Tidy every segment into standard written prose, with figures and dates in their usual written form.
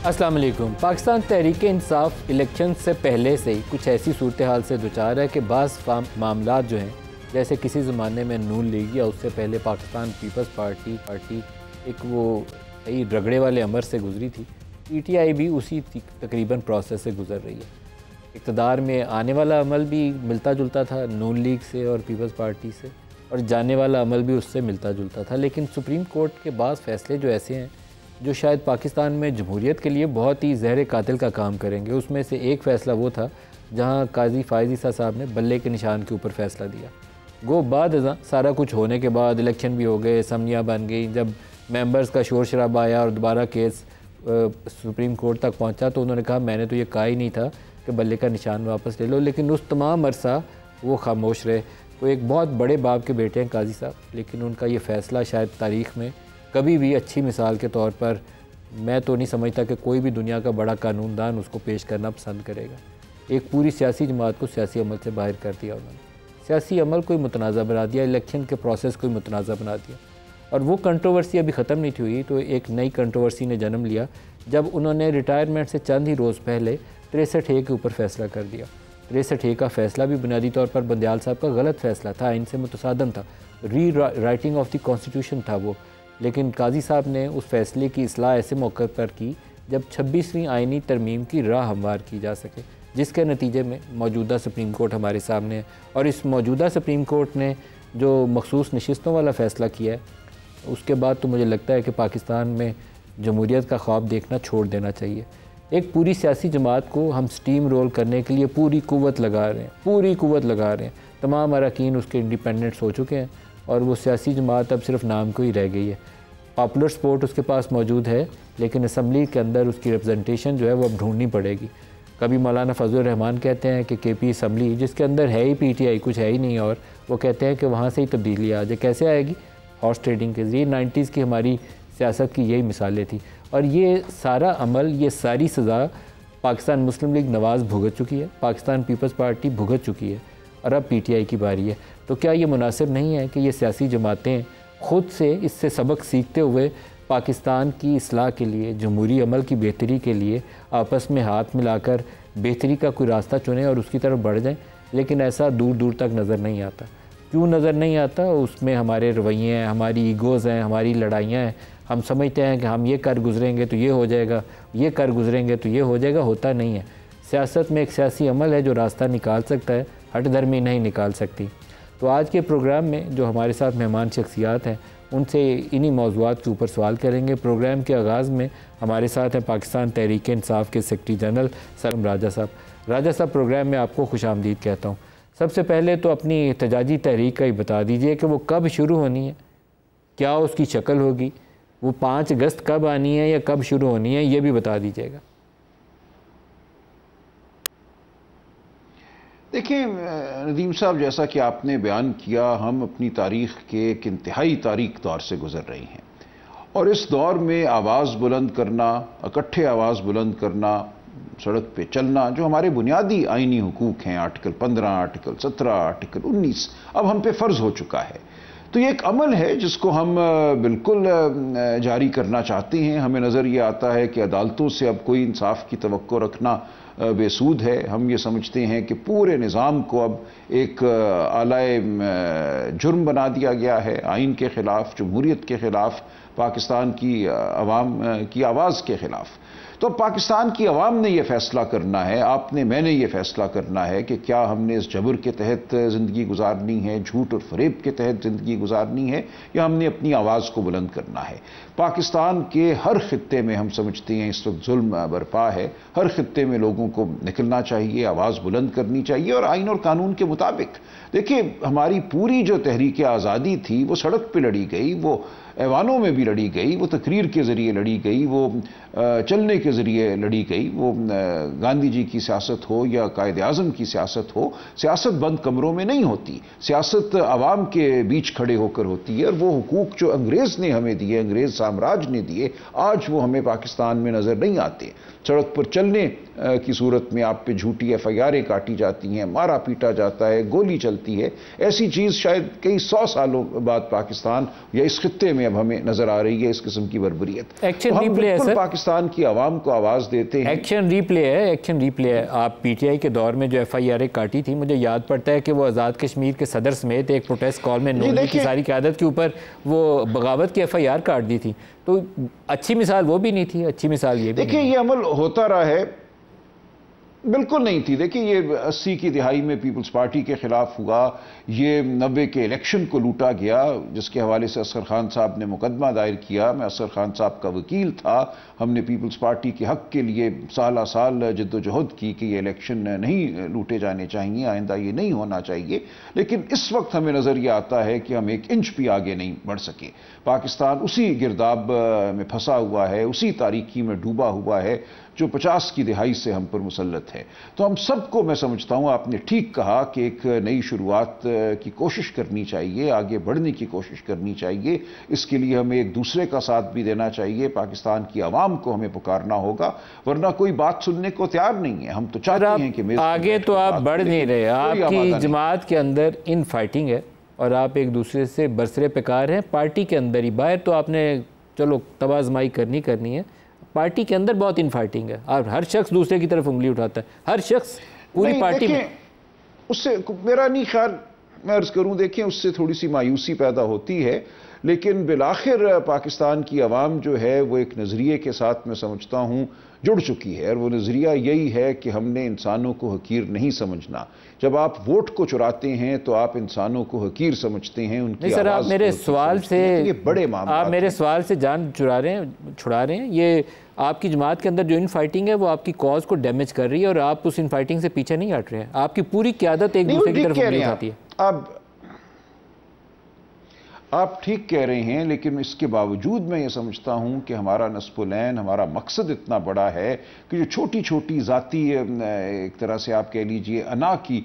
अस्सलाम वालेकुम। पाकिस्तान तहरीक इंसाफ इलेक्शन से पहले से ही कुछ ऐसी सूरत हाल से दुचार है कि बाज़ मामलात जो हैं, जैसे किसी ज़माने में नून लीग या उससे पहले पाकिस्तान पीपल्स पार्टी एक वो सही रगड़े वाले अमर से गुजरी थी, PTI भी उसी तकरीबन प्रोसेस से गुजर रही है। इक़्तिदार में आने वाला अमल भी मिलता जुलता था नून लीग से और पीपल्स पार्टी से, और जाने वाला अमल भी उससे मिलता जुलता था। लेकिन सुप्रीम कोर्ट के बाद फ़ैसले जो ऐसे हैं जो शायद पाकिस्तान में जमहूरियत के लिए बहुत ही ज़हर कातिल का काम करेंगे। उसमें से एक फ़ैसला वो था जहां काजी फ़ायज़ ईसा साहब ने बल्ले के निशान के ऊपर फ़ैसला दिया। गो बाद सारा कुछ होने के बाद इलेक्शन भी हो गए, असम्बलियाँ बन गई, जब मेंबर्स का शोर शराबा आया और दोबारा केस सुप्रीम कोर्ट तक पहुंचा तो उन्होंने कहा मैंने तो ये कहा ही नहीं था कि बल्ले का निशान वापस ले लो। लेकिन उस तमाम अरसा वो खामोश रहे। वो एक बहुत बड़े बाप के बेटे हैं काजी साहब, लेकिन उनका ये फ़ैसला शायद तारीख़ में कभी भी अच्छी मिसाल के तौर पर मैं तो नहीं समझता कि कोई भी दुनिया का बड़ा कानूनदान उसको पेश करना पसंद करेगा। एक पूरी सियासी जमात को सियासी अमल से बाहर कर दिया उन्होंने, सियासी अमल कोई मुतनाज़ा बना दिया, इलेक्शन के प्रोसेस को मुतनाज़ा बना दिया। और वो कंट्रोवर्सी अभी ख़त्म नहीं थी हुई तो एक नई कंट्रोवर्सी ने जन्म लिया जब उन्होंने रिटायरमेंट से चंद ही रोज़ पहले 63A के ऊपर फ़ैसला कर दिया। 63A का फ़ैसला भी बुनियादी तौर पर बंदयाल साहब का गलत फ़ैसला था, आइन से मुतसादम था, री राइटिंग ऑफ द कॉन्स्टिट्यूशन था वो। लेकिन काजी साहब ने उस फ़ैसले की इस्लाह ऐसे मौके पर की जब 26वीं आइनी तरमीम की राह हमवार की जा सके, जिसके नतीजे में मौजूदा सुप्रीम कोर्ट हमारे सामने है। और इस मौजूदा सुप्रीम कोर्ट ने जो मखसूस नशिस्तों वाला फ़ैसला किया है, उसके बाद तो मुझे लगता है कि पाकिस्तान में जमहूरियत का ख्वाब देखना छोड़ देना चाहिए। एक पूरी सियासी जमात को हम स्टीम रोल करने के लिए पूरी कुव्वत लगा रहे हैं। तमाम अरकान उसके इंडिपेंडेंट्स हो चुके हैं और वो सियासी जमात अब सिर्फ नाम को ही रह गई है। पॉपुलर सपोर्ट उसके पास मौजूद है, लेकिन असम्बली के अंदर उसकी रिप्रेजेंटेशन जो है वो अब ढूंढनी पड़ेगी। कभी मौलाना फजलुर रहमान कहते हैं कि KP असम्बली जिसके अंदर है ही PTI, कुछ है ही नहीं, और वो कहते हैं कि वहाँ से ही तब्दीली आ जाए। कैसे आएगी? हॉर्स ट्रेडिंग के ज़रिए। 90s की हमारी सियासत की यही मिसालें थी। और ये सारा अमल, ये सारी सज़ा पाकिस्तान मुस्लिम लीग नवाज़ भुगत चुकी है, पाकिस्तान पीपल्स पार्टी भुगत चुकी है, और अब PTI की बारी है। तो क्या ये मुनासिब नहीं है कि ये सियासी जमातें ख़ुद से इससे सबक सीखते हुए पाकिस्तान की इस्लाह के लिए, जमहूरी अमल की बेहतरी के लिए आपस में हाथ मिलाकर बेहतरी का कोई रास्ता चुनें और उसकी तरफ बढ़ जाएं? लेकिन ऐसा दूर दूर तक नज़र नहीं आता। क्यों नज़र नहीं आता? उसमें हमारे रवैये हैं, हमारी ईगोज़ हैं, हमारी लड़ाइयाँ हैं। हम समझते हैं कि हम ये कर गुज़रेंगे तो ये हो जाएगा, ये कर गुज़रेंगे तो ये हो जाएगा। होता नहीं है। सियासत में एक सियासी अमल है जो रास्ता निकाल सकता है, हट धर्मी नहीं निकाल सकती। तो आज के प्रोग्राम में जो हमारे साथ मेहमान शख्सियात हैं उनसे इन्हीं मौज़ूआत के ऊपर सवाल करेंगे। प्रोग्राम के आगाज़ में हमारे साथ हैं पाकिस्तान तहरीक इंसाफ के सेक्रेटरी जनरल सर राजा साहब। राजा साहब, प्रोग्राम में आपको खुशामदीद कहता हूँ। सबसे पहले तो अपनी एहतजाजी तहरीक का ही बता दीजिए कि वो कब शुरू होनी है, क्या उसकी शक्ल होगी, वो 5 अगस्त कब आनी है या कब शुरू होनी है, ये भी बता दीजिएगा। देखिए नदीम साहब, जैसा कि आपने बयान किया, हम अपनी तारीख़ के एक इंतहाई तारीख दौर से गुज़र रही हैं और इस दौर में आवाज़ बुलंद करना, इकट्ठे आवाज़ बुलंद करना, सड़क पे चलना, जो हमारे बुनियादी आइनी हुकूक हैं, आर्टिकल 15, आर्टिकल 17, आर्टिकल 19, अब हम पे फ़र्ज़ हो चुका है। तो ये एक अमल है जिसको हम बिल्कुल जारी करना चाहते हैं। हमें नज़र ये आता है कि अदालतों से अब कोई इंसाफ की तवक्को रखना बेसूद है। हम ये समझते हैं कि पूरे निज़ाम को अब एक आलाए जुर्म बना दिया गया है, आइन के ख़िलाफ़, जमहूरियत के ख़िलाफ़, पाकिस्तान की अवाम की आवाज़ के ख़िलाफ़। तो पाकिस्तान की अवाम ने यह फ़ैसला करना है, आपने, मैंने ये फ़ैसला करना है कि क्या हमने इस जबर के तहत ज़िंदगी गुजारनी है, झूठ और फ़रेब के तहत ज़िंदगी गुजारनी है, या हमने अपनी आवाज़ को बुलंद करना है। पाकिस्तान के हर ख़ित्ते में हम समझते हैं इस वक्त जुल्म बरपा है। हर ख़ित्ते में लोगों को निकलना चाहिए, आवाज़ बुलंद करनी चाहिए और आइन और कानून के मुताबिक। देखिए, हमारी पूरी जो तहरीक आज़ादी थी वो सड़क पर लड़ी गई, वो ऐवानों में भी लड़ी गई, वो तकरीर के ज़रिए लड़ी गई, वो चलने के ज़रिए लड़ी गई। वो गांधी जी की सियासत हो या कायद आज़म की सियासत हो, सियासत बंद कमरों में नहीं होती, सियासत आवाम के बीच खड़े होकर होती है। और वो हुकूक जो अंग्रेज़ ने हमें दिए, अंग्रेज़ साम्राज्य ने दिए, आज वो हमें पाकिस्तान में नज़र नहीं आते। सड़क पर चलने की सूरत में आप पे झूठी FIR काटी जाती हैं, मारा पीटा जाता है, गोली चलती है। ऐसी चीज़ शायद कई 100 सालों बाद पाकिस्तान या इस खित्ते में अब हमें नजर आ रही है इस किस्म की बर्बरियत। एक्शन रीप्ले है सर, पाकिस्तान की आवाम को आवाज देते हैं। एक्शन रीप्ले है, एक्शन रीप्ले है। आप पीटीआई के दौर में जो FIR काटी थी, मुझे याद पड़ता है कि वो आज़ाद कश्मीर के सदर समेत एक प्रोटेस्ट कॉल में नून लीग की सारी क़यादत के ऊपर वो बगावत की FIR काट दी थी। तो अच्छी मिसाल वो भी नहीं थी, अच्छी मिसाल ये भी। देखिए ये अमल होता रहा है, बिल्कुल नहीं थी। देखिए ये 80 की दिहाई में पीपल्स पार्टी के खिलाफ हुआ, ये 90 के इलेक्शन को लूटा गया, जिसके हवाले से असगर खान साहब ने मुकदमा दायर किया। मैं असगर खान साहब का वकील था। हमने पीपल्स पार्टी के हक के लिए साल साल जद्दोजहद की कि ये इलेक्शन नहीं लूटे जाने चाहिए, आइंदा ये नहीं होना चाहिए। लेकिन इस वक्त हमें नजर ये आता है कि हम एक इंच भी आगे नहीं बढ़ सके। पाकिस्तान उसी गिरदाब में फंसा हुआ है, उसी तारीकी में डूबा हुआ है जो 50 की दिहाई से हम पर मुसल्लत है। तो हम सबको, मैं समझता हूं आपने ठीक कहा कि एक नई शुरुआत की कोशिश करनी चाहिए, आगे बढ़ने की कोशिश करनी चाहिए। इसके लिए हमें एक दूसरे का साथ भी देना चाहिए, पाकिस्तान की आवाम को हमें पुकारना होगा, वरना कोई बात सुनने को तैयार नहीं है। हम तो चाहते हैं कि आगे तो आप बढ़ नहीं रहे, आपकी जमात के अंदर इन फाइटिंग है और आप एक दूसरे से बरसरे पेकार हैं पार्टी के अंदर ही। बाहर तो आपने चलो तबाजमाई करनी है, पार्टी के अंदर बहुत इन फाइटिंग है और हर शख्स दूसरे की तरफ उंगली उठाता है, हर शख्स पूरी पार्टी में। उससे मेरा नहीं ख्याल, मैं अर्ज करूं, देखें उससे थोड़ी सी मायूसी पैदा होती है, लेकिन बिलाखिर पाकिस्तान की आवाम जो है वो एक नज़रिए के साथ मैं समझता हूं जुड़ चुकी है, और वो नज़रिया यही है कि हमने इंसानों को हकीर नहीं समझना। जब आप वोट को चुराते हैं तो आप इंसानों को हकीर समझते हैं, उनकी सर आप मेरे सवाल से, ये बड़े मामले, आप मेरे सवाल से जान छुड़ा रहे हैं। ये आपकी जमात के अंदर जो इन फाइटिंग है वो आपकी कॉज को डैमेज कर रही है और आप उस इन फाइटिंग से पीछे नहीं हट रहे हैं। आपकी पूरी क़यादत एक दूसरे की तरफ उंगली उठाती है। आप ठीक कह रहे हैं, लेकिन इसके बावजूद मैं ये समझता हूं कि हमारा नस्बुलैन, हमारा मकसद इतना बड़ा है कि जो छोटी छोटी ज़ाती, एक तरह से आप कह लीजिए अना की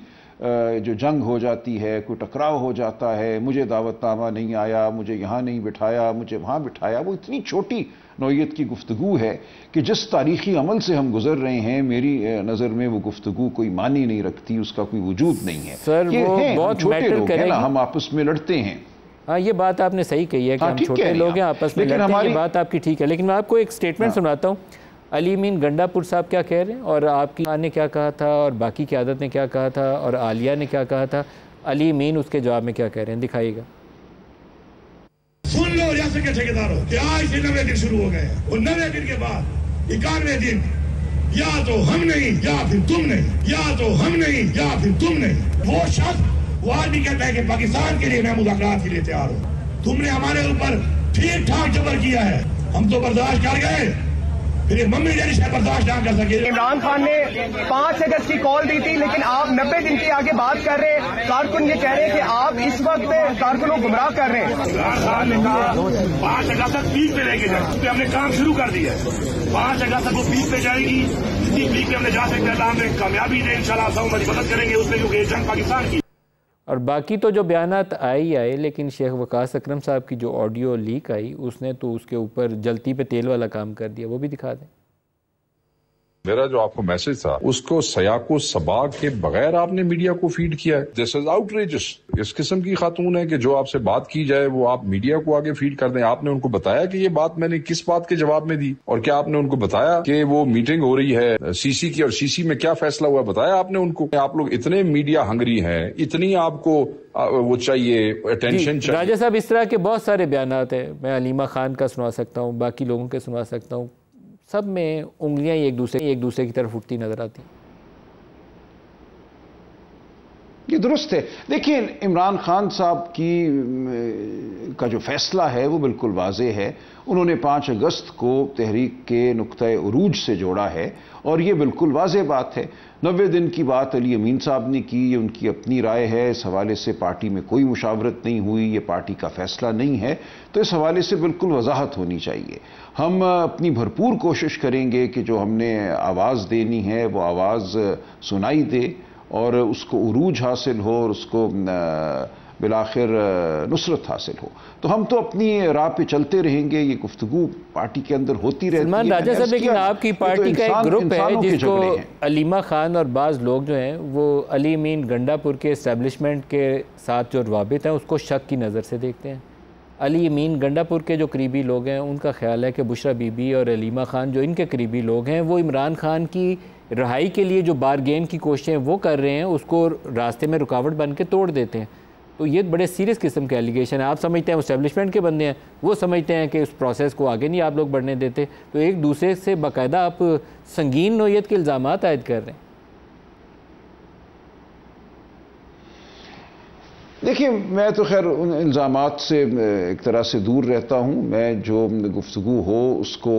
जो जंग हो जाती है, कोई टकराव हो जाता है, मुझे दावतनामा नहीं आया, मुझे यहाँ नहीं बिठाया, मुझे वहाँ बिठाया, वो इतनी छोटी नौइयत की गुफ्तगू है कि जिस तारीखी अमल से हम गुजर रहे हैं, मेरी नज़र में वो गुफ्तगू कोई मानी नहीं रखती, उसका कोई वजूद नहीं है। सर ये वो है, बहुत छोटे लोग हैं ना, हम आपस में लड़ते हैं। हाँ ये बात आपने सही कही है कि हम छोटे लोग हैं, आपस में लड़ते हैं, ये बात आपकी ठीक है। लेकिन मैं आपको एक स्टेटमेंट सुनाता हूँ। अली मीन गंडापुर साहब क्या कह रहे हैं और आपकी मां ने क्या कहा था और बाकी क़यादत ने क्या कहा था और आलिया ने क्या कहा था, अली मीन उसके जवाब में क्या कह रहे हैं, दिखाइएगा। सुन लो रियासत के ठेकेदारों कि आज से 90 दिन शुरू हो गए और 90 दिन के बाद 91वें दिन या तो हम नहीं या फिर तुम नहीं, या तो हम नहीं या फिर तुम नहीं। वो शख्स वो आदमी कहता है कि पाकिस्तान के लिए मैं मुज़ाकरात के लिए तैयार हूँ। तुमने हमारे ऊपर ठीक ठाक जबर किया है, हम तो बर्दाश्त कर गए, फिर ये मम्मी डैडी शायद बर्दाश्त ना कर सके। इमरान खान ने 5 अगस्त की कॉल दी थी, लेकिन आप 90 दिन की आगे बात कर रहे हैं। कारकुन ये कह रहे हैं कि आप इस वक्त कारकुनों को गुमराह कर रहे हैं। इमरान खान ने कहा 5 अगस्त तक पीक पे लेके जाए, तो हमने काम शुरू कर दिया है। 5 अगस्त तक वो पीक पे जाएगी, इसी पीक पे हमने जा सकते हैं, हमें कामयाबी दे इंशाल्लाह, सब हमारी मदद करेंगे उसमें, क्योंकि जंग पाकिस्तान की। और बाकी तो जो बयानात आए, लेकिन शेख वकास अकरम साहब की जो ऑडियो लीक आई उसने तो उसके ऊपर जलती पे तेल वाला काम कर दिया, वो भी दिखा दें। मेरा जो आपको मैसेज था उसको सयाको सबाक के बगैर आपने मीडिया को फीड किया है। This is outrageous. इस किस्म की खातून है कि जो आपसे बात की जाए वो आप मीडिया को आगे फीड कर दें। आपने उनको बताया कि ये बात मैंने किस बात के जवाब में दी, और क्या आपने उनको बताया कि वो मीटिंग हो रही है सीसी की और सीसी में क्या फैसला हुआ, बताया आपने उनको? आप लोग इतने मीडिया हंगरी हैं, इतनी आपको वो चाहिए, अटेंशन चाहिए। राजा साहब इस तरह के बहुत सारे बयानात है, मैं अलीमा खान का सुना सकता हूँ, बाकी लोगों के सुना सकता हूँ, सब में उंगलियां एक दूसरे की तरफ उठती नजर आती। ये दुरुस्त है। देखिए इमरान खान साहब का जो फैसला है वो बिल्कुल वाज़ेह है। उन्होंने 5 अगस्त को तहरीक के नुक्ते उरूज से जोड़ा है और ये बिल्कुल वाज़ेह बात है। 90 दिन की बात अली अमीन साहब ने की, ये उनकी अपनी राय है। इस हवाले से पार्टी में कोई मुशावरत नहीं हुई, ये पार्टी का फैसला नहीं है, तो इस हवाले से बिल्कुल वजाहत होनी चाहिए। हम अपनी भरपूर कोशिश करेंगे कि जो हमने आवाज़ देनी है वो आवाज़ सुनाई दे और उसको उरूज हासिल हो और उसको बिलाखिर नुसरत हासिल हो। तो हम तो अपनी राह पे चलते रहेंगे, ये गुफ्तगू पार्टी के अंदर होती रहती है। राजा साहब, लेकिन आपकी पार्टी का एक ग्रुप है जिसको अलीमा खान और बाज़ लोग जो हैं वो अली अमीन गंडापुर के इस्टेब्लिशमेंट के साथ जो रवाबित हैं उसको शक की नज़र से देखते हैं। अली अमीन गंडापुर के जो करीबी लोग हैं उनका ख्याल है कि बुशरा बीबी और अलीमा खान जो इनके करीबी लोग हैं वो इमरान खान की रहाई के लिए जो बारगेन की कोशिशें वो कर रहे हैं उसको रास्ते में रुकावट बन के तोड़ देते हैं। तो ये बड़े सीरियस किस्म के एलिगेशन है। आप समझते हैं एस्टेब्लिशमेंट के बंदे हैं, वो समझते हैं कि उस प्रोसेस को आगे नहीं आप लोग बढ़ने देते। तो एक दूसरे से बाकायदा आप संगीन नौयत के इल्ज़ामात आयद कर रहे हैं। देखिए, मैं तो खैर उन इल्ज़ामात से एक तरह से दूर रहता हूँ। मैं जो गुफ्तगू हो उसको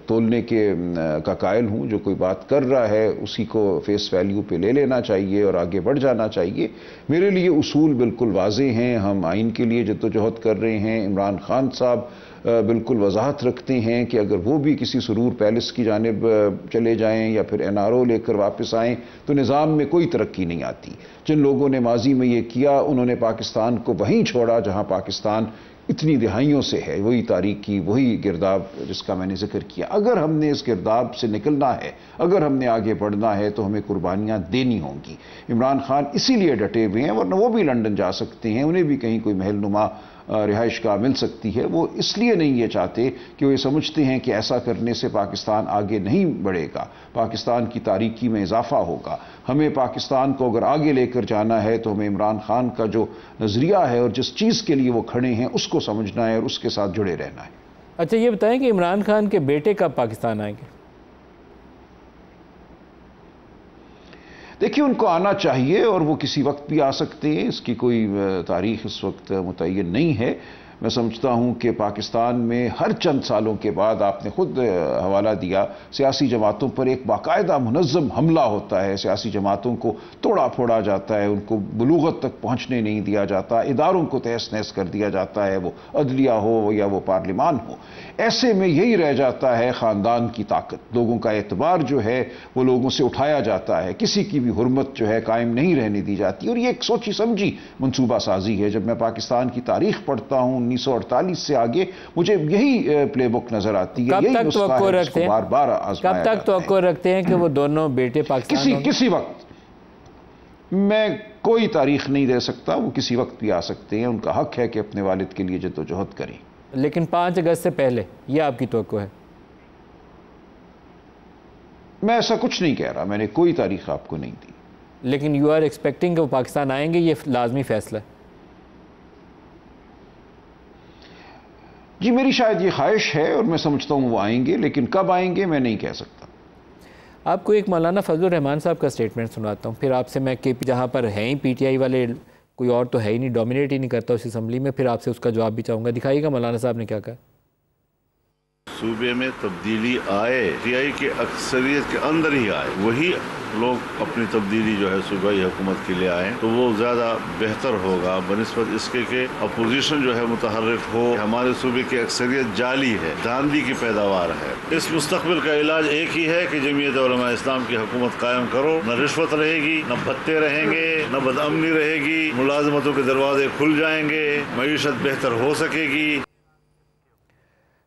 तोलने का कायल हूँ। जो कोई बात कर रहा है उसी को फेस वैल्यू पे ले लेना चाहिए और आगे बढ़ जाना चाहिए। मेरे लिए उसूल बिल्कुल वाज़े हैं। हम आइन के लिए जद्दोजहद कर रहे हैं। इमरान खान साहब बिल्कुल वजाहत रखते हैं कि अगर वो भी किसी सुरूर पैलेस की जानिब चले जाएं या फिर NRO लेकर वापस आएं तो निज़ाम में कोई तरक्की नहीं आती। जिन लोगों ने माजी में ये किया उन्होंने पाकिस्तान को वहीं छोड़ा जहां पाकिस्तान इतनी दिहाइयों से है, वही तारीकी, वही गिरदाब जिसका मैंने जिक्र किया। अगर हमने इस गिरदाब से निकलना है, अगर हमने आगे बढ़ना है तो हमें कुर्बानियां देनी होंगी। इमरान खान इसीलिए डटे हुए हैं, वरना वो भी लंदन जा सकते हैं, उन्हें भी कहीं कोई महलनुमा रिहाइश का मिल सकती है। वो इसलिए नहीं ये चाहते कि वो ये समझते हैं कि ऐसा करने से पाकिस्तान आगे नहीं बढ़ेगा, पाकिस्तान की तारीकी में इजाफा होगा। हमें पाकिस्तान को अगर आगे लेकर जाना है तो हमें इमरान खान का जो नज़रिया है और जिस चीज़ के लिए वो खड़े हैं उसको समझना है और उसके साथ जुड़े रहना है। अच्छा, ये बताएं कि इमरान खान के बेटे कब पाकिस्तान आएंगे? देखिए, उनको आना चाहिए और वो किसी वक्त भी आ सकते हैं। इसकी कोई तारीख इस वक्त मुतय्यन नहीं है। मैं समझता हूं कि पाकिस्तान में हर चंद सालों के बाद, आपने खुद हवाला दिया, सियासी जमातों पर एक बाकायदा मुनज़्ज़म हमला होता है। सियासी जमातों को तोड़ा फोड़ा जाता है, उनको बुलूगत तक पहुंचने नहीं दिया जाता, इदारों को तहस नहस कर दिया जाता है, वो अदलिया हो या वो पार्लिमान हो। ऐसे में यही रह जाता है ख़ानदान की ताकत। लोगों का एतबार जो है वो लोगों से उठाया जाता है, किसी की भी हुर्मत जो है कायम नहीं रहने दी जाती। और ये एक सोची समझी मनसूबा साजी है। जब मैं पाकिस्तान की तारीख पढ़ता हूँ 1948 से आगे, मुझे यही प्लेबुक नजर आती है। कब तक तवक्को रखते हैं? बार-बार आज़माया कब तक तवक्को रखते हैं कि वो दोनों बेटे पाकिस्तान किसी वक्त? मैं कोई तारीख नहीं दे सकता। वो किसी वक्त भी आ सकते हैं। उनका हक है कि अपने वालिद के लिए जद्दोजहद करें, लेकिन 5 अगस्त से पहले ये आपकी तवक्को है? मैं ऐसा कुछ नहीं कह रहा, मैंने कोई तारीख आपको नहीं दी। लेकिन यू आर एक्सपेक्टिंग कि वो पाकिस्तान आएंगे, ये लाजमी फैसला है? जी, मेरी शायद ये ख्वाहिश है और मैं समझता हूँ वो आएंगे, लेकिन कब आएंगे मैं नहीं कह सकता। आपको एक मौलाना फजलुर रहमान साहब का स्टेटमेंट सुनाता हूँ, फिर आपसे मैं KP जहाँ पर हैं ही PTI वाले, कोई और तो है ही नहीं, डोमिनेट ही नहीं करता उस असम्बली में, फिर आपसे उसका जवाब भी चाहूँगा। दिखाइएगा मौलाना साहब ने क्या कहा। सूबे में तब्दीली आए, PTI के अक्सरियत के अंदर ही आए, वही लोग अपनी तब्दीली जो है सूबाई हुकूमत के लिए आए तो वो ज़्यादा बेहतर होगा बनिस्बत इसके कि अपोजिशन जो है मुतहर्रिक हो। हमारे सूबे की अक्सरियत जाली है, धांधली की पैदावार है। इस मुस्तकबिल का इलाज एक ही है कि जमीयत उलमा इस्लाम की हुकूमत कायम करो। न रिश्वत रहेगी, न भत्ते रहेंगे, न बदअमनी रहेगी, मुलाजमतों के दरवाजे खुल जाएंगे, मईशत बेहतर हो सकेगी।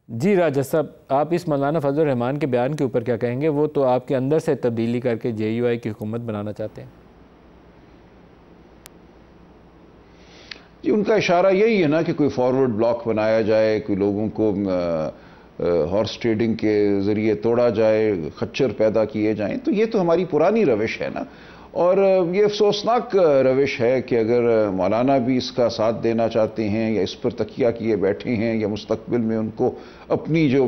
जी राजा साहब, आप इस मौलाना फजलुर रहमान के बयान के ऊपर क्या कहेंगे? वो तो आपके अंदर से तब्दीली करके JUI की हुकूमत बनाना चाहते हैं। जी, उनका इशारा यही है ना कि कोई फॉरवर्ड ब्लॉक बनाया जाए, कोई लोगों को हॉर्स ट्रेडिंग के ज़रिए तोड़ा जाए, खच्चर पैदा किए जाएं। तो ये तो हमारी पुरानी रविश है ना। और ये अफसोसनाक रविश है कि अगर मौलाना भी इसका साथ देना चाहते हैं या इस पर तकिया किए बैठे हैं या मुस्तकबिल में उनको अपनी जो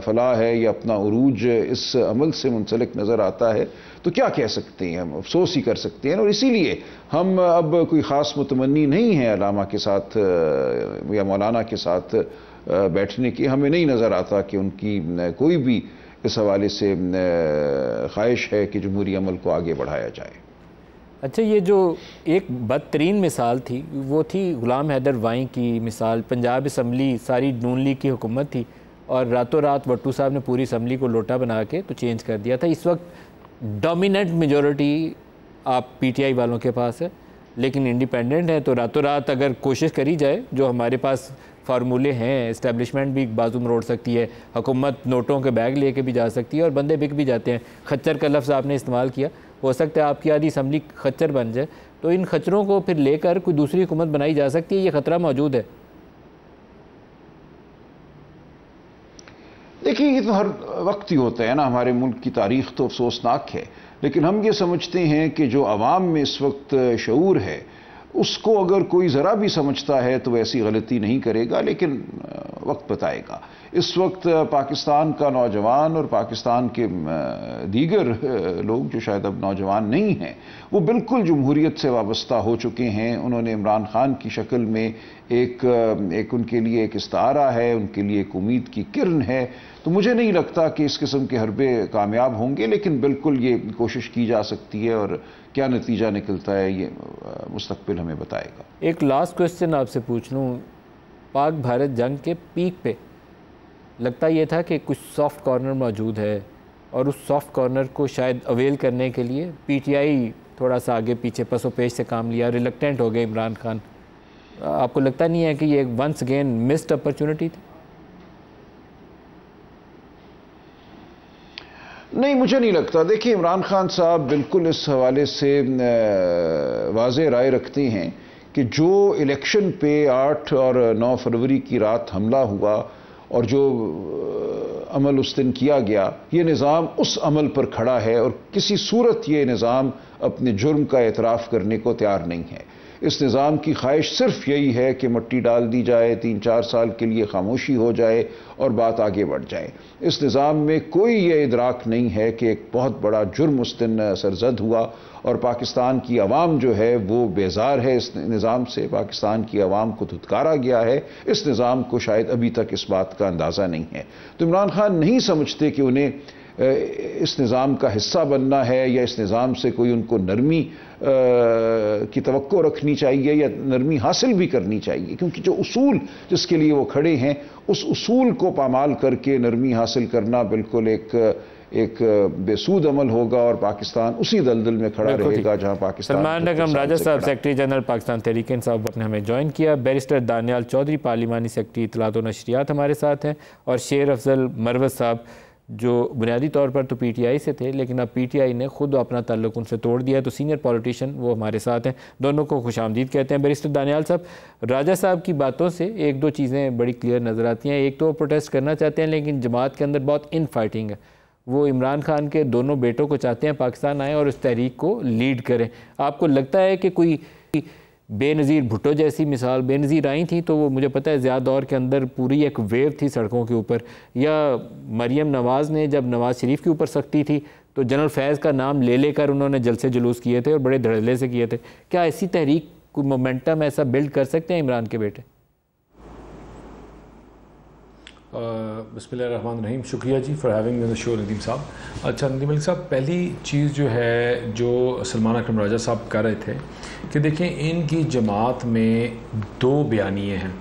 फलाह है या अपना उरूज इस अमल से मुंसलिक नज़र आता है, तो क्या कह सकते हैं? हम अफसोस ही कर सकते हैं। और इसीलिए हम अब कोई ख़ास मुतमन्नी नहीं है अलामा के साथ या मौलाना के साथ बैठने की। हमें नहीं नज़र आता कि उनकी कोई भी इस हवाले से ख्वाहिश है कि जमहूरी अमल को आगे बढ़ाया जाए। अच्छा, ये जो एक बदतरीन मिसाल थी वो थी गुलाम हैदर वाई की मिसाल। पंजाब असम्बली सारी नून लीग की हुकूमत थी और रातों रात भट्टू साहब ने पूरी असम्बली को लोटा बना के तो चेंज कर दिया था। इस वक्त डोमिनेंट मेजॉरिटी आप PTI वालों के पास है, लेकिन इंडिपेंडेंट है। तो रातों रात अगर कोशिश करी जाए, जो हमारे पास फार्मूले हैं, इस्टेब्लिशमेंट भी बाजू मरोड़ सकती है, हुकूमत नोटों के बैग लेके भी जा सकती है और बंदे बिक भी जाते हैं। खच्चर का लफ्ज़ आपने इस्तेमाल किया, हो सकता है आपकी आधी असम्बली खच्चर बन जाए, तो इन खच्चरों को फिर लेकर कोई दूसरी हुकूमत बनाई जा सकती है। ये ख़तरा मौजूद है। देखिए, ये तो हर वक्त ही होता है ना, हमारे मुल्क की तारीख तो अफसोसनाक है, लेकिन हम ये समझते हैं कि जो आवाम में इस वक्त शऊर है उसको अगर कोई ज़रा भी समझता है तो वैसी गलती नहीं करेगा, लेकिन वक्त बताएगा। इस वक्त पाकिस्तान का नौजवान और पाकिस्तान के दीगर लोग जो शायद अब नौजवान नहीं हैं, वो बिल्कुल जमहूरियत से वाबस्ता हो चुके हैं। उन्होंने इमरान खान की शक्ल में एक उनके लिए एक इस्तारा है, उनके लिए एक उम्मीद की किरण है। तो मुझे नहीं लगता कि इस किस्म के हरबे कामयाब होंगे, लेकिन बिल्कुल ये कोशिश की जा सकती है और क्या नतीजा निकलता है ये मुस्तकबिल हमें बताएगा। एक लास्ट क्वेश्चन आपसे पूछ लूँ, पाक भारत जंग के पीक पे लगता ये था कि कुछ सॉफ्ट कॉर्नर मौजूद है और उस सॉफ्ट कॉर्नर को शायद अवेल करने के लिए पीटीआई थोड़ा सा आगे पीछे पसो पेश से काम लिया, रिलक्टेंट हो गए इमरान खान। आपको लगता नहीं है कि ये एक वंस अगेन मिस्ड अपॉर्चुनिटी थी? नहीं, मुझे नहीं लगता। देखिए, इमरान खान साहब बिल्कुल इस हवाले से वाज़ेह राय रखते हैं कि जो इलेक्शन पे 8 और 9 फरवरी की रात हमला हुआ और जो अमल उस दिन किया गया, ये निज़ाम उस अमल पर खड़ा है और किसी सूरत ये निज़ाम अपने जुर्म का एतराफ़ करने को तैयार नहीं है। इस निज़ाम की ख्वाहिश सिर्फ यही है कि मिट्टी डाल दी जाए, 3-4 साल के लिए खामोशी हो जाए और बात आगे बढ़ जाए। इस निज़ाम में कोई ये इदराक नहीं है कि एक बहुत बड़ा जुर्म उस दिन सरजद हुआ और पाकिस्तान की आवाम जो है वो बेजार है इस निज़ाम से। पाकिस्तान की आवाम को धुतकारा गया है। इस निज़ाम को शायद अभी तक इस बात का अंदाज़ा नहीं है। तो इमरान खान नहीं समझते कि उन्हें इस निज़ाम का हिस्सा बनना है या इस निज़ाम से कोई उनको नरमी की तवक्को रखनी चाहिए या नरमी हासिल भी करनी चाहिए, क्योंकि जो उसूल जिसके लिए वो खड़े हैं उस उसूल को पामाल करके नरमी हासिल करना बिल्कुल एक बेसूद अमल होगा और पाकिस्तान उसी दलदल में खड़ा रहेगा जहां पाकिस्तान। सलमान अकरम राजा साहब, सेक्रेटरी जनरल पाकिस्तान तहरीक इंसाफ, ने हमें ज्वाइन किया। बैरिस्टर दानियाल चौधरी, पार्लिमानी सेक्रेटरी इत्तलात व नशरियात हमारे साथ हैं, और शेर अफजल मरवत साहब जो बुनियादी तौर पर तो पीटीआई से थे लेकिन अब पीटीआई ने खुद अपना ताल्लुक उनसे तोड़ दिया, तो सीनियर पॉलिटिशियन वो हमारे साथ हैं। दोनों को खुशामदीद कहते हैं। बैरिस्टर दानियाल साहब, राजा साहब की बातों से एक दो चीज़ें बड़ी क्लियर नज़र आती हैं। एक तो वो प्रोटेस्ट करना चाहते हैं लेकिन जमात के अंदर बहुत इन फाइटिंग है। वो इमरान खान के दोनों बेटों को चाहते हैं पाकिस्तान आए और इस तहरीक को लीड करें। आपको लगता है कि कोई बेनज़ीर भुट्टो जैसी मिसाल बेनज़ीर आई थी तो वो मुझे पता है ज़िया दौर के अंदर पूरी एक वेव थी सड़कों के ऊपर, या मरियम नवाज़ ने जब नवाज़ शरीफ के ऊपर सख्ती थी तो जनरल फैज़ का नाम ले लेकर उन्होंने जलसे जुलूस किए थे और बड़े धड़ल्ले से किए थे। क्या ऐसी तहरीक कोई मोमेंटम ऐसा बिल्ड कर सकते हैं इमरान के बेटे? बिस्मिल्लाहिर्रहमानिर्रहीम, शुक्रिया जी for having me on the show Nadeem sahab. अच्छा नदीम मलिक साहब, पहली चीज़ जो है जो सलमान अकरम राजा साहब कह रहे थे कि देखें इनकी जमात में दो बयानिए हैं।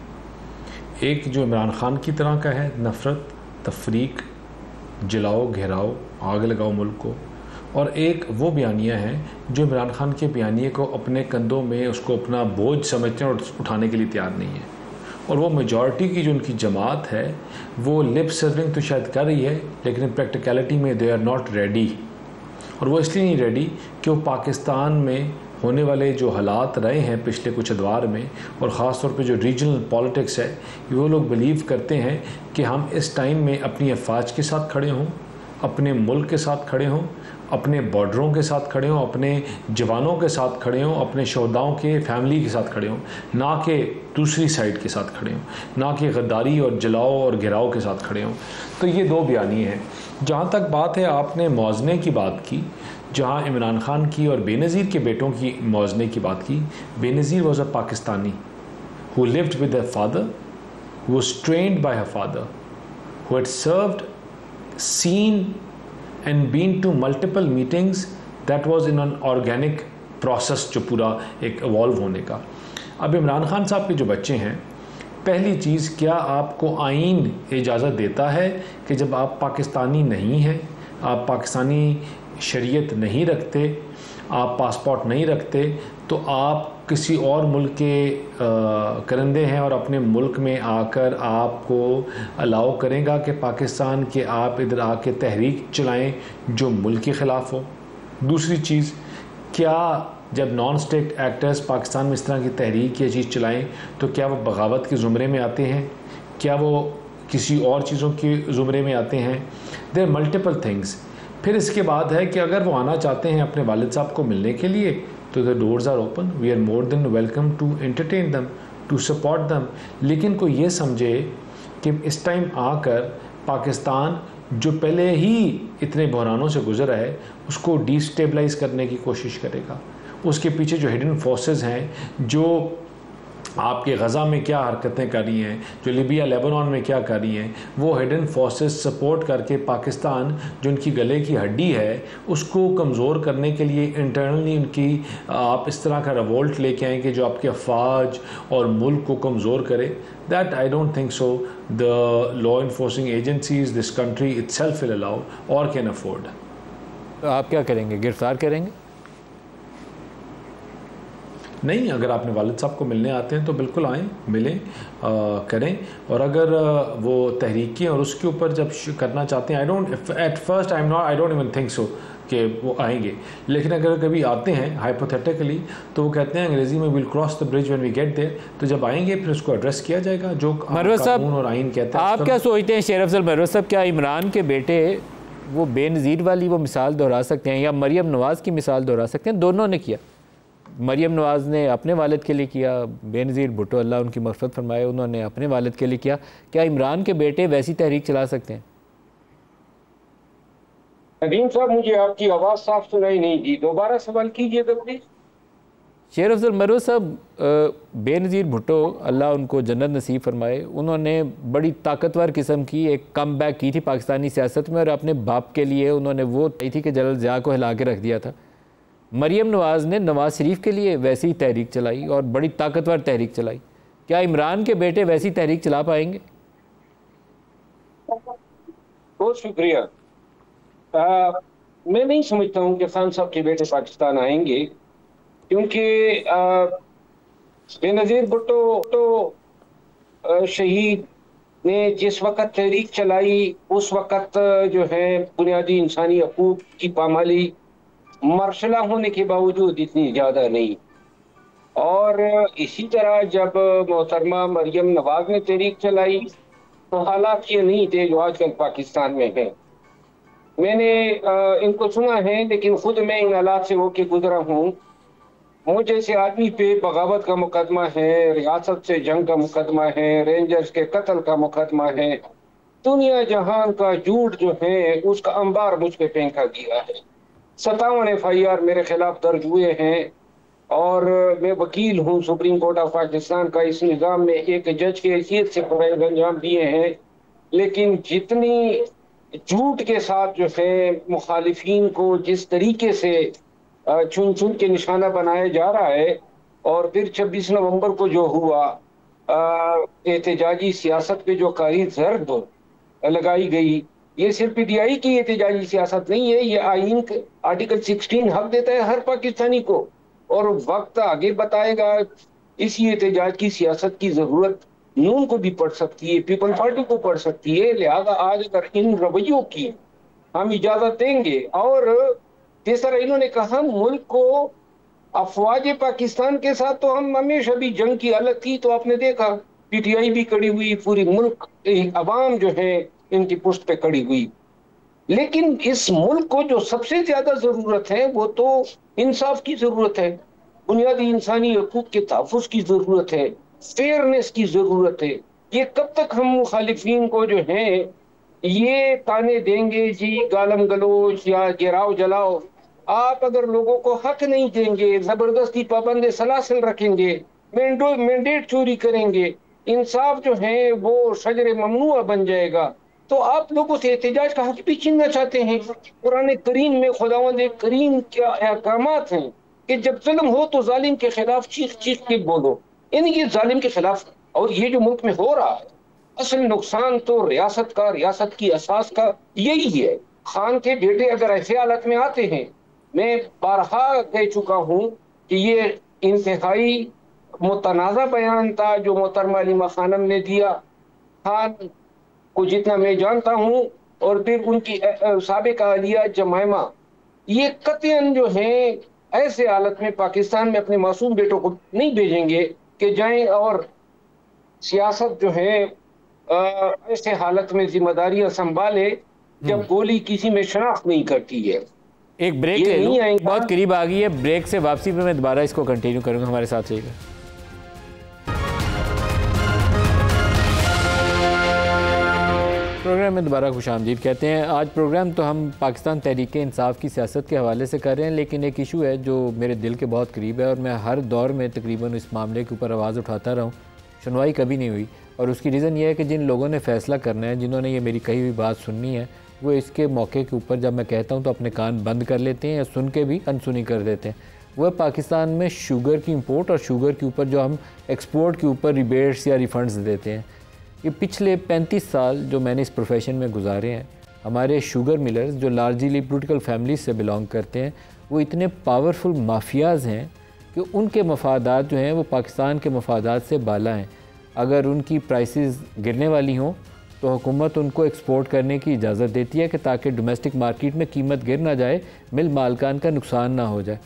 एक जो इमरान खान की तरह का है, नफ़रत, तफरीक, जलाओ, घेराओ, आग लगाओ मुल्क को, और एक वो बयानिया है जो इमरान खान के बयानिए को अपने कंधों में उसको अपना बोझ समझते हैं और उठाने के लिए तैयार नहीं है। और वो मेजॉरिटी की जो उनकी जमात है वो लिप सर्विंग तो शायद कर रही है लेकिन इन प्रैक्टिकलिटी में दे आर नॉट रेडी। और वो इसलिए नहीं रेडी कि वो पाकिस्तान में होने वाले जो हालात रहे हैं पिछले कुछ अदवार में, और ख़ास तौर पे जो रीजनल पॉलिटिक्स है, वो लोग बिलीव करते हैं कि हम इस टाइम में अपनी अफवाज के साथ खड़े हों, अपने मुल्क के साथ खड़े हों, अपने बॉर्डरों के साथ खड़े हों, अपने जवानों के साथ खड़े हों, अपने शहदाओं के फैमिली के साथ खड़े हों, ना कि दूसरी साइड के साथ खड़े हों, ना कि गद्दारी और जलाओ और गिराओ के साथ खड़े हों। तो ये दो बयानी हैं। जहाँ तक बात है आपने मौज़ने की बात की, जहाँ इमरान खान की और बेनज़ीर के बेटों की मौज़ने की बात की। Benazir was a Pakistani who lived with a father, who was trained by her father, who had served, seen and been to multiple meetings, that was in an organic process जो पूरा एक evolve होने का। अब इमरान खान साहब के जो बच्चे हैं, पहली चीज़, क्या आपको आइन इजाज़त देता है कि जब आप पाकिस्तानी नहीं हैं, आप पाकिस्तानी शरीयत नहीं रखते, आप पासपोर्ट नहीं रखते, तो आप किसी और मुल्क के करंदे हैं और अपने मुल्क में आकर आपको अलाउ करेगा कि पाकिस्तान के आप इधर आके तहरीक चलाएं जो मुल्क के ख़िलाफ़ हो। दूसरी चीज़, क्या जब नॉन स्टेट एक्टर्स पाकिस्तान में इस तरह की तहरीक या चीज़ चलाएं तो क्या वो बगावत के ज़ुमरे में आते हैं? क्या वो किसी और चीज़ों के ज़ुमरे में आते हैं, देयर मल्टीपल थिंग्स। फिर इसके बाद है कि अगर वो आना चाहते हैं अपने वालिद साहब को मिलने के लिए तो the doors are open, we are more than welcome to entertain them, to support them. लेकिन कोई ये समझे कि इस टाइम आकर पाकिस्तान जो पहले ही इतने बहरानों से गुजरा है उसको डिस्टेबलाइज करने की कोशिश करेगा। उसके पीछे जो हिडन फोर्सेस हैं, जो आपके गज़ा में क्या हरकतें कर रही हैं, जो लिबिया लेबनान में क्या कर रही हैं, वो हिडन फोर्सेस सपोर्ट करके पाकिस्तान जो उनकी गले की हड्डी है उसको कमज़ोर करने के लिए इंटरनली उनकी आप इस तरह का रिवोल्ट लेके आएँ कि जो आपके अफवाज और मुल्क को कमज़ोर करे। That I don't think so the law enforcing agencies this country itself will allow और कैन अफोर्ड। तो आप क्या करेंगे, गिरफ्तार करेंगे? नहीं, अगर आपने वालिद साहब को मिलने आते हैं तो बिल्कुल आएँ, मिलें, करें। और अगर वो तहरीकी और उसके ऊपर जब करना चाहते हैं, I don't even think so कि वो आएंगे। लेकिन अगर कभी आते हैं हाइपोथेटिकली तो वो कहते हैं अंग्रेज़ी में will cross the bridge when we get there, तो जब आएंगे फिर उसको एड्रेस किया जाएगा जो कानून और आइन कहता है। आप क्या सोचते हैं शेर अफजल मरवत साहब, क्या इमरान के बेटे वो बेनज़ीर वाली वो मिसाल दोहरा सकते हैं या मरियम नवाज़ की मिसाल दोहरा सकते हैं? दोनों ने किया। मरियम नवाज़ ने अपने वालिद के लिए किया, बेनज़ीर भुट्टो अल्लाह उनकी मग़फ़िरत फरमाए उन्होंने अपने वालिद के लिए किया। क्या इमरान के बेटे वैसी तहरीक चला सकते हैं? नदीम साहब, मुझे आपकी आवाज़ साफ सुनाई नहीं दी, दोबारा सवाल कीजिएगा प्लीज़। शेर अफजल मरवत साहब, बेनज़ीर भुट्टो अल्लाह उनको जन्नत नसीब फरमाए, उन्होंने बड़ी ताकतवर किस्म की एक कम बैक की थी पाकिस्तानी सियासत में और अपने बाप के लिए उन्होंने वो कही थी कि जनरल ज़िया को हिला के रख दिया था। मरियम नवाज़ ने नवाज़ शरीफ के लिए वैसी तहरीक चलाई और बड़ी ताकतवर तहरीक चलाई। क्या इमरान के बेटे वैसी तहरीक चला पाएंगे? बहुत शुक्रिया। मैं नहीं समझता हूँ कि खान साहब के बेटे पाकिस्तान आएंगे, क्योंकि बेनज़ीर भुट्टो तो शहीद ने जिस वक़्त तहरीक चलाई उस वक़्त जो है बुनियादी इंसानी हकूक़ की पामाली मरशला होने के बावजूद इतनी ज़्यादा नहीं। और इसी तरह जब मोहतरमा मरियम नवाज ने तहरीक चलाई तो हालात ये नहीं थे जो आजकल पाकिस्तान में है। मैंने इनको सुना है, लेकिन खुद मैं इन हालात से होके गुजरा हूँ। मुझ जैसे आदमी पे बगावत का मुकदमा है, रियासत से जंग का मुकदमा है, रेंजर्स के कत्ल का मुकदमा है, दुनिया जहान का झूठ जो है उसका अंबार मुझ पे फेंका गया है। 57 FIR मेरे खिलाफ दर्ज हुए हैं और मैं वकील हूँ सुप्रीम कोर्ट ऑफ पाकिस्तान का। इस निज़ाम में एक जज की हैसियत से फरज़ अंजाम दिए हैं, लेकिन जितनी झूठ के साथ जो है मुखालिफिन को जिस तरीके से चुन चुन के निशाना बनाया जा रहा है, और फिर 26 नवंबर को जो हुआ एहतजाजी सियासत पे जो कारी ज़र्ब लगाई गई, ये सिर्फ PTI की एहतजाजी सियासत नहीं है, ये आइन आर्टिकल 16 हक देता है हर पाकिस्तानी को, और वक्त आगे बताएगा। इसी एहतजाज की सियासत की ज़रूरत नून को भी पड़ सकती है, पीपल पार्टी को पड़ सकती है। लिहाजा आज अगर इन रवैयों की हम इजाज़त देंगे, और तीसरा इन्होंने कहा मुल्क को अफवाज पाकिस्तान के साथ तो हम हमेशा भी जंग की हालत थी, तो आपने देखा PTI भी कड़ी हुई, पूरी मुल्क अवाम जो है इनकी पुष्ट पे खड़ी हुई। लेकिन इस मुल्क को जो सबसे ज्यादा जरूरत है वो तो इंसाफ की जरूरत है, बुनियादी इंसानी हकूक के तहफ़्फ़ुज़ की जरूरत है, फेयरनेस की जरूरत है। ये कब तक हम मुखालिफिन को जो है ये ताने देंगे जी गालम गलोच या गिराओ जलाओ? आप अगर लोगों को हक नहीं देंगे, जबरदस्ती पाबंद सलासिल रखेंगे, मैंडेट चोरी करेंगे, इंसाफ जो है वो शजर ममनुआ बन जाएगा, तो आप लोगों से एहतजाज का हक भी छीनना चाहते हैं। कुरान करीम में खुदावंद करीम के अहकामात हैं कि जब जुल्म हो तो जालिम के खिलाफ चीख चीख के बोलो, यानी कि जालिम के खिलाफ। और ये जो मुल्क में हो रहा है, असल नुकसान तो रियासत का, रियासत की असास का यही है। खान के बेटे अगर ऐसे हालत में आते हैं, मैं बारहा कह चुका हूँ कि ये इंतहाई मुतनाज़ा बयान था जो मोहतरमा अलीमा खानम ने दिया। खान को जितना मैं जानता हूँ, और फिर उनकी साबिक़ अहलिया जमायमा, ये कतई जो है ऐसे हालत में पाकिस्तान में अपने मासूम बेटों को नहीं भेजेंगे कि जाएं और सियासत जो है ऐसे हालत में जिम्मेदारियां संभाले जब गोली किसी में शनाख्त नहीं करती है। एक ब्रेक ले लूं, बहुत करीब आ गई है, ब्रेक से वापसी पे मैं दोबारा इसको कंटिन्यू करूंगा, हमारे साथ रहिएगा। प्रोग्राम में दोबारा खुशामदीद कहते हैं। आज प्रोग्राम तो हम पाकिस्तान तहरीक-ए-इंसाफ की सियासत के हवाले से कर रहे हैं, लेकिन एक इशू है जो मेरे दिल के बहुत करीब है और मैं हर दौर में तकरीबन इस मामले के ऊपर आवाज़ उठाता रहा हूँ, सुनवाई कभी नहीं हुई। और उसकी रीज़न ये है कि जिन लोगों ने फ़ैसला करना है, जिन्होंने ये मेरी कही हुई बात सुननी है, वो इसके मौके के ऊपर जब मैं कहता हूँ तो अपने कान बंद कर लेते हैं या सुन के भी अनसुनी कर देते हैं। वह पाकिस्तान में शुगर की इंपोर्ट और शुगर के ऊपर जो हम एक्सपोर्ट के ऊपर रिबेट्स या रिफ़ंड्स देते हैं। ये पिछले 35 साल जो मैंने इस प्रोफेशन में गुजारे हैं, हमारे शुगर मिलर्स जो लार्जली पॉलिटिकल फैमिलीज से बिलोंग करते हैं, वो इतने पावरफुल माफियाज़ हैं कि उनके मफादात जो हैं वो पाकिस्तान के मफादात से बाला हैं। अगर उनकी प्राइसेस गिरने वाली हों तो हुकूमत उनको एक्सपोर्ट करने की इजाज़त देती है कि ताकि डोमेस्टिक मार्केट में कीमत गिर ना जाए, मिल मालकान का नुकसान ना हो जाए।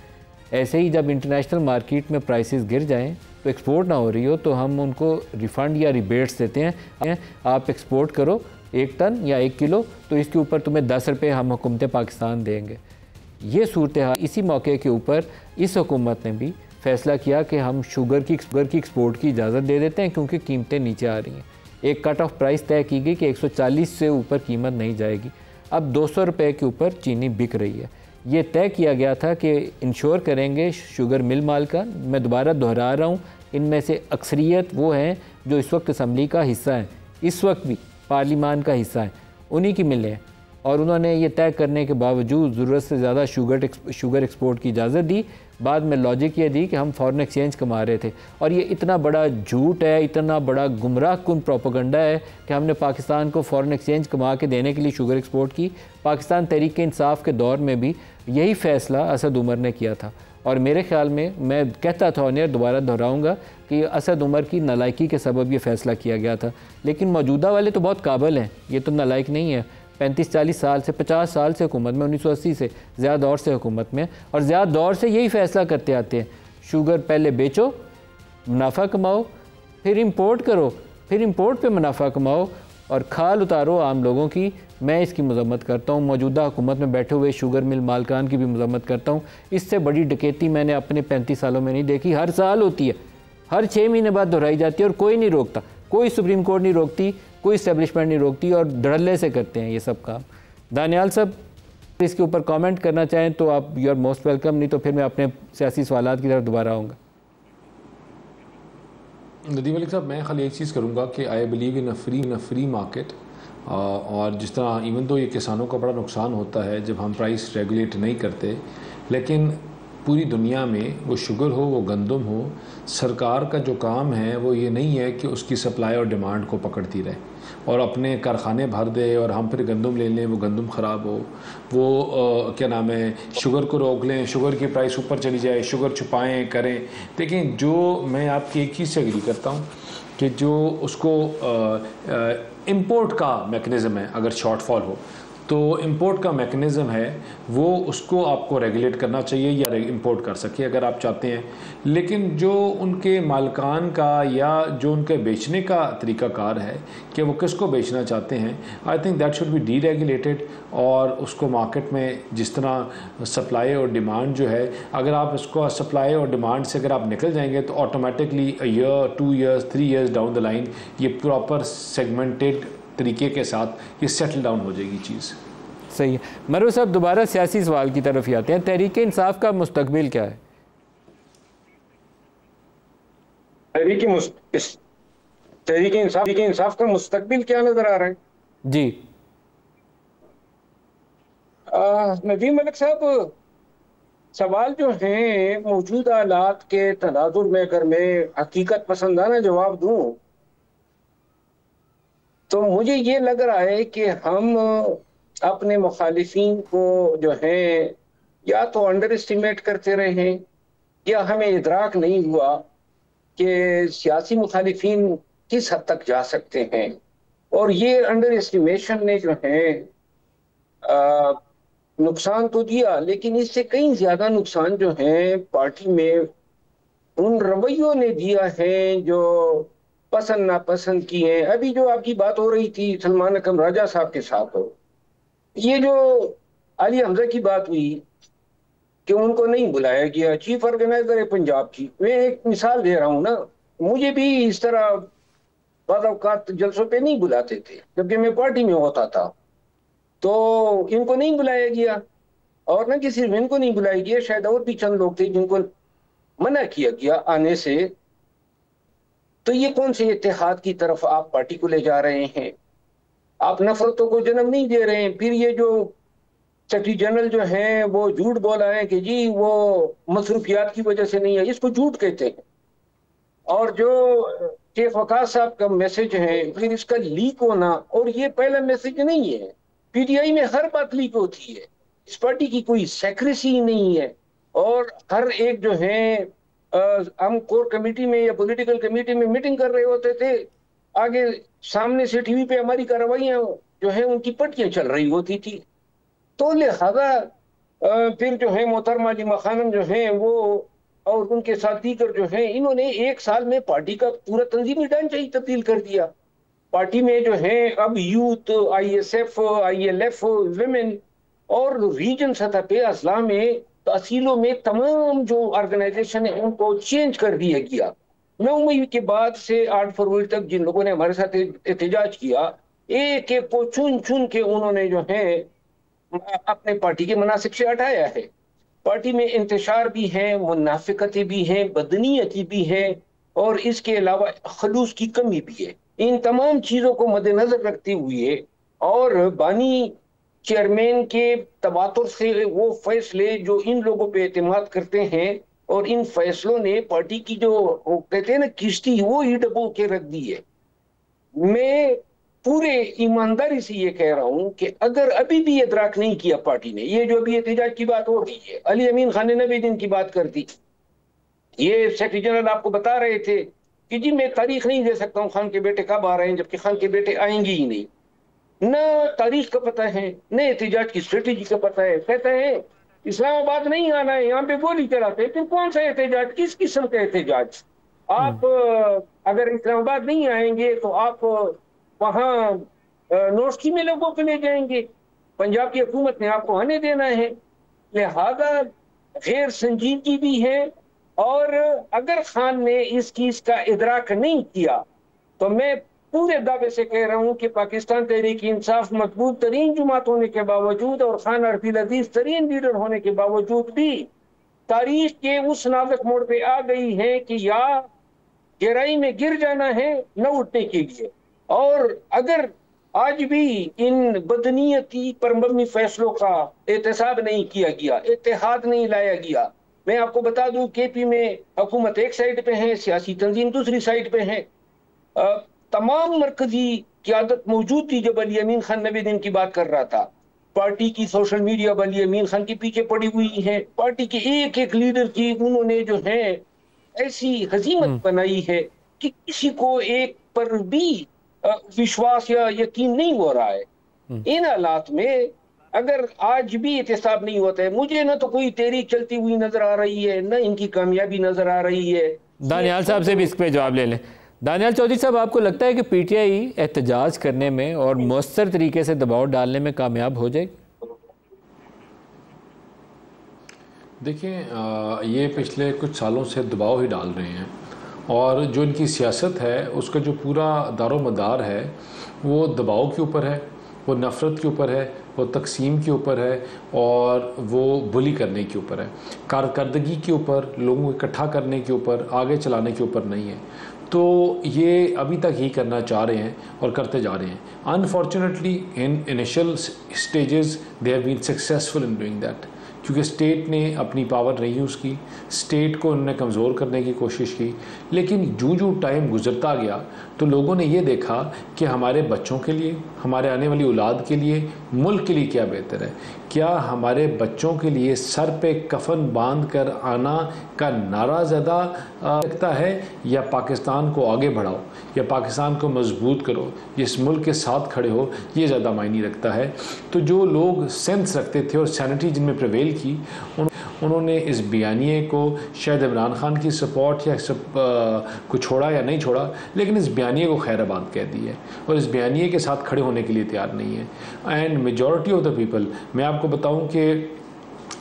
ऐसे ही जब इंटरनेशनल मार्केट में प्राइसेस गिर जाएं तो एक्सपोर्ट ना हो रही हो तो हम उनको रिफ़ंड या रिबेट्स देते हैं। आप एक्सपोर्ट करो 1 टन या 1 किलो तो इसके ऊपर तुम्हें 10 रुपये हम हुकूमत पाकिस्तान देंगे। ये सूरत हाल, इसी मौके के ऊपर इस हुकूमत ने भी फ़ैसला किया कि हम शुगर की एक्सपोर्ट की इजाज़त दे देते हैं क्योंकि कीमतें नीचे आ रही हैं। एक कट ऑफ प्राइस तय की गई कि 140 से ऊपर कीमत नहीं जाएगी। अब 200 रुपये के ऊपर चीनी बिक रही है। ये तय किया गया था कि इंश्योर करेंगे शुगर मिल मालकान। मैं दोबारा दोहरा रहा हूँ, इनमें से अक्सरियत वो हैं जो इस वक्त असम्बली का हिस्सा हैं, इस वक्त भी पार्लिमान का हिस्सा हैं, उन्हीं की मिलें। और उन्होंने ये तय करने के बावजूद ज़रूरत से ज़्यादा शुगर एक्सपोर्ट की इजाज़त दी। बाद में लॉजिक ये दी कि हम फॉरेन एक्सचेंज कमा रहे थे। और ये इतना बड़ा झूठ है, इतना बड़ा गुमराह कुन प्रोपेगेंडा है कि हमने पाकिस्तान को फॉरेन एक्सचेंज कमा के देने के लिए शुगर एक्सपोर्ट की। पाकिस्तान तहरीक-ए-इंसाफ के दौर में भी यही फ़ैसला असद उमर ने किया था। और मेरे ख़्याल में, मैं कहता था और दोबारा दोहराऊँगा कि असद उमर की नालायकी के सबब ये फ़ैसला किया गया था। लेकिन मौजूदा वाले तो बहुत काबिल हैं, ये तो नालायक नहीं है। 35-40 साल से 50 साल से हुकूमत में, 1980 से ज़्यादा दौर से हुकूमत में, और ज़्यादा दौर से यही फ़ैसला करते आते हैं। शुगर पहले बेचो, मुनाफा कमाओ, फिर इंपोर्ट करो, फिर इंपोर्ट पे मुनाफा कमाओ और खाल उतारो आम लोगों की। मैं इसकी मजम्मत करता हूँ, मौजूदा हुकूमत में बैठे हुए शुगर मिल मालकान की भी मजम्मत करता हूँ। इससे बड़ी डकैती मैंने अपने 35 सालों में नहीं देखी। हर साल होती है, हर 6 महीने बाद दोहराई जाती है और कोई नहीं रोकता, कोई सुप्रीम कोर्ट नहीं रोकती, कोई इस्टेब्लिशमेंट नहीं रोकती और धड़ल्ले से करते हैं ये सब काम। दानियाल साहब, इसके ऊपर कमेंट करना चाहें तो आप यू आर मोस्ट वेलकम, नहीं तो फिर मैं अपने सियासी सवालात की तरफ दोबारा आऊँगा। नदीम मलिक साहब, मैं खाली एक चीज़ करूँगा कि I believe in a free market. और जिस तरह इवन तो ये किसानों का बड़ा नुकसान होता है जब हम प्राइस रेगुलेट नहीं करते, लेकिन पूरी दुनिया में वो शुगर हो, वो गंदम हो, सरकार का जो काम है वो ये नहीं है कि उसकी सप्लाई और डिमांड को पकड़ती रहे और अपने कारखाने भर दे और हम फिर गंदम ले लें, वो गंदम ख़राब हो, वो क्या नाम है, शुगर को रोक लें, शुगर की प्राइस ऊपर चली जाए, शुगर छुपाएं करें। लेकिन जो मैं आपकी एक चीज़ से एग्री करता हूँ कि जो उसको इंपोर्ट का मैकेनिज़्म है, अगर शॉर्टफॉल हो तो इंपोर्ट का मैकेनिज़्म है वो उसको आपको रेगुलेट करना चाहिए या इंपोर्ट कर सके अगर आप चाहते हैं। लेकिन जो उनके मालकान का या जो उनके बेचने का तरीक़ाकार है कि वो किसको बेचना चाहते हैं, I think that should be D regulated. और उसको मार्केट में जिस तरह सप्लाई और डिमांड जो है, अगर आप उसको सप्लाई और डिमांड से अगर आप निकल जाएंगे तो automatically year, 2 years, 3 years down the line ये प्रॉपर सेगमेंटेड तरीके के साथ ये सेटल डाउन हो जाएगी चीज़। सही है। मरूर साहब, दोबारा सियासी सवाल की तरफ ही आते हैं। तहरीक-ए-इंसाफ का मुस्तकबिल क्या है? तहरीक-ए-इंसाफ का मुस्तकबिल क्या नजर आ रहा है? जी नदीम मलिक साहब, सवाल जो है मौजूदा हालात के तनाजुर में अगर मैं हकीकत पसंदाना जवाब दूं तो मुझे ये लग रहा है कि हम अपने मुखालिफिन को जो है या तो अंडर एस्टिमेट करते रहे हैं या हमें इदराक नहीं हुआ कि सियासी मुखालिफिन किस हद तक जा सकते हैं। और ये अंडर एस्टिमेशन ने जो है नुकसान तो दिया, लेकिन इससे कहीं ज्यादा नुकसान जो है पार्टी में उन रवैयों ने दिया है जो पसंद नापसंद की हैं। अभी जो आपकी बात हो रही थी सलमान अकरम राजा साहब के साथ, हो ये जो अली हमजा की बात हुई कि उनको नहीं बुलाया गया, चीफ ऑर्गेनाइजर है पंजाब की, मैं एक मिसाल दे रहा हूँ ना, मुझे भी इस तरह बाद औकात जलसों पे नहीं बुलाते थे जबकि मैं पार्टी में होता था, तो इनको नहीं बुलाया गया। और न कि सिर्फ इनको नहीं बुलाया गया, शायद और भी चंद लोग थे जिनको मना किया गया आने से। तो ये कौन से इत्तेहाद की तरफ आप पार्टी को ले जा रहे हैं? आप नफरतों को जन्म नहीं दे रहे हैं। फिर ये जो सेक्रेटरी जनरल जो हैं वो झूठ बोला है कि जी वो मसरूफियात की वजह से नहीं है, इसको झूठ कहते हैं। और जो शेख वकास साहब का मैसेज है, फिर इसका लीक होना, और ये पहला मैसेज नहीं है, पीटीआई में हर बात लीक होती है, इस पार्टी की कोई सेक्रेसी नहीं है। और हर एक जो है हम कोर कमेटी में या पॉलिटिकल कमेटी में मीटिंग कर रहे होते थे, आगे सामने से टीवी पे हमारी कार्रवाइयां जो है उनकी पट्टियां चल रही होती थी। तो लिहाजा फिर जो है मोहतरमा जिमा खानम जो है वो और उनके साथ दीगर जो है, इन्होंने एक साल में पार्टी का पूरा तंजीमी ढांचा ही तब्दील कर दिया। पार्टी में जो है अब यूथ, ISF, ILF, विमेन और रीजन सतह पे असला में तहसीलों में तमाम जो ऑर्गेनाइजेशन है उनको चेंज कर दिया गया। 9 मई के बाद से 8 फरवरी तक जिन लोगों ने हमारे साथ एहतजाज किया, एक एक को चुन चुन के उन्होंने जो है अपने पार्टी के मनासिब से हटाया है। पार्टी में इंतशार भी है, मुनाफिकतें भी हैं, बदनीयती भी है, और इसके अलावा खलूस की कमी भी है। इन तमाम चीज़ों को मद्देनजर रखते हुए और बानी चेयरमैन के तबातुर से वो फैसले जो इन लोगों पे एतमाद करते हैं, और इन फैसलों ने पार्टी की जो कहते हैं ना किश्ती, वो ही डबो के रख दी है। मैं पूरे ईमानदारी से ये कह रहा हूं कि अगर अभी भी इदराक नहीं किया पार्टी ने, ये जो अभी एहतजाज की बात हो रही है, अली अमीन खान ने 90 दिन की बात कर दी, ये सेक्रेटरी जनरल आपको बता रहे थे कि जी मैं तारीख नहीं दे सकता हूं खान के बेटे कब आ रहे हैं, जबकि खान के बेटे आएंगे ही नहीं। न तारीख का पता है, न एहतजाज की स्ट्रेटेजी का पता है। कहते हैं इस्लामाबाद नहीं आना है, यहाँ पे गोली चलाते हैं। फिर कौन सा एहतजाज, किस किस्म का एहतजाज? आप अगर इस्लामाबाद नहीं आएंगे तो आप वहाँ नोस्की में लोगों को ले जाएंगे। पंजाब की हुकूमत ने आपको आने देना है। लिहाजा गैर संजीदगी भी है, और अगर खान ने इस चीज का इदराक नहीं किया तो मैं पूरे दावे से कह रहा हूं कि पाकिस्तान तहरीक इंसाफ मजबूत तरीन जुमात होने के बावजूद और खान अरफिल अजीज तरीन लीडर होने के बावजूद भी तारीख के उस नाजुक मोड़ पे आ गई है कि या गहराई में गिर जाना है न उठने के लिए। और अगर आज भी इन बदनीयती पर मबनी फैसलों का एहतसाब नहीं किया गया, इत्तेहाद नहीं लाया गया। मैं आपको बता दूं KP में हुकूमत एक साइड पे है, सियासी तंजीम दूसरी साइड पे है। तमाम मरकजी क़यादत मौजूद थी जब अली अमीन खान 90 दिन की बात कर रहा था। पार्टी की सोशल मीडिया अली अमीन खान के पीछे पड़ी हुई है। पार्टी के एक एक लीडर की उन्होंने जो है ऐसी हजीमत बनाई है कि किसी को एक पर भी विश्वास या यकीन नहीं हो रहा है। इन हालात में अगर आज भी एहतसाब नहीं होता है, मुझे ना तो कोई तहरीक चलती हुई नजर आ रही है, ना इनकी कामयाबी नजर आ रही है। दानियाल साहब से भी इस पे जवाब ले लें। दानियाल चौधरी साहब, आपको लगता है कि PTI एहतजाज करने में और मौसर तरीके से दबाव डालने में कामयाब हो जाएगी? देखिए, ये पिछले कुछ सालों से दबाव ही डाल रहे हैं, और जो इनकी सियासत है उसका जो पूरा दारोमदार है वो दबाव के ऊपर है, वो नफ़रत के ऊपर है, वो तकसीम के ऊपर है, और वो बुली करने के ऊपर है। कारकर्दगी के ऊपर, लोगों को इकट्ठा करने के ऊपर, आगे चलाने के ऊपर नहीं है। तो ये अभी तक ही करना चाह रहे हैं और करते जा रहे हैं। Unfortunately in initial stages they have been successful in doing that, क्योंकि स्टेट ने अपनी पावर नहीं यूज़ की, स्टेट को उन्होंने कमज़ोर करने की कोशिश की। लेकिन जूँ जूँ टाइम गुजरता गया तो लोगों ने ये देखा कि हमारे बच्चों के लिए, हमारे आने वाली औलाद के लिए, मुल्क के लिए क्या बेहतर है। क्या हमारे बच्चों के लिए सर पे कफन बांध कर आना का नारा ज़्यादा लगता है, या पाकिस्तान को आगे बढ़ाओ, या पाकिस्तान को मजबूत करो, जिस मुल्क के साथ खड़े हो, ये ज़्यादा मायने रखता है। तो जो लोग सेंस रखते थे और सैनिटी जिनमें प्रिवेल की, उन्होंने इस बयानिए को शायद इमरान खान की सपोर्ट या को छोड़ा या नहीं छोड़ा, लेकिन इस बयानिए को खैराबाद कह दी है और इस बयानिए के साथ खड़े होने के लिए तैयार नहीं है। And majority of the people, मैं आपको बताऊं कि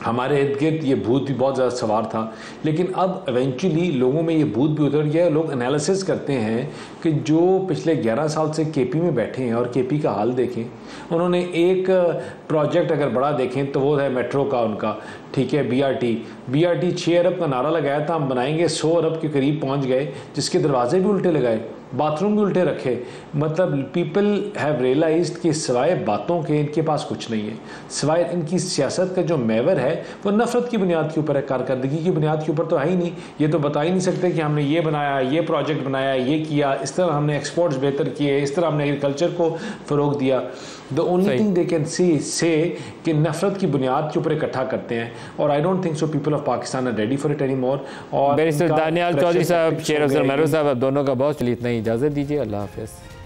हमारे इर्द गिर्द ये भूत भी बहुत ज़्यादा सवार था, लेकिन अब इवेंचुअली लोगों में ये भूत भी उतर गया। लोग एनालिसिस करते हैं कि जो पिछले 11 साल से केपी में बैठे हैं और केपी का हाल देखें, उन्होंने एक प्रोजेक्ट अगर बड़ा देखें तो वो है मेट्रो का उनका, ठीक है, बीआरटी 6 अरब का नारा लगाया था, हम बनाएंगे, 100 अरब के करीब पहुंच गए, जिसके दरवाजे भी उल्टे लगाए, बाथरूम भी उल्टे रखे। मतलब पीपल हैव रियलाइज्ड कि सिवाय बातों के इनके पास कुछ नहीं है, सिवाय इनकी सियासत का जो मैवर है वो नफरत की बुनियाद के ऊपर है, कारकर्दगी की बुनियाद के ऊपर तो है ही नहीं। ये तो बता ही नहीं सकते कि हमने ये बनाया, ये प्रोजेक्ट बनाया, ये किया, इस तरह हमने एक्सपोर्ट्स बेहतर किए, इस तरह हमने एग्रीकल्चर को फ़रोग दिया। The only thing they can say कि नफरत की बुनियाद के ऊपर इकट्ठा करते हैं, और I don't think so people of Pakistan are ready for it any more. और बैरिस्टर दानियाल चौधरी साहब, शेर अफजल महरोज साहब, अब दोनों का बहुत चलिए, इतना ही इजाज़त दीजिए। अल्लाह हाफ़िज़।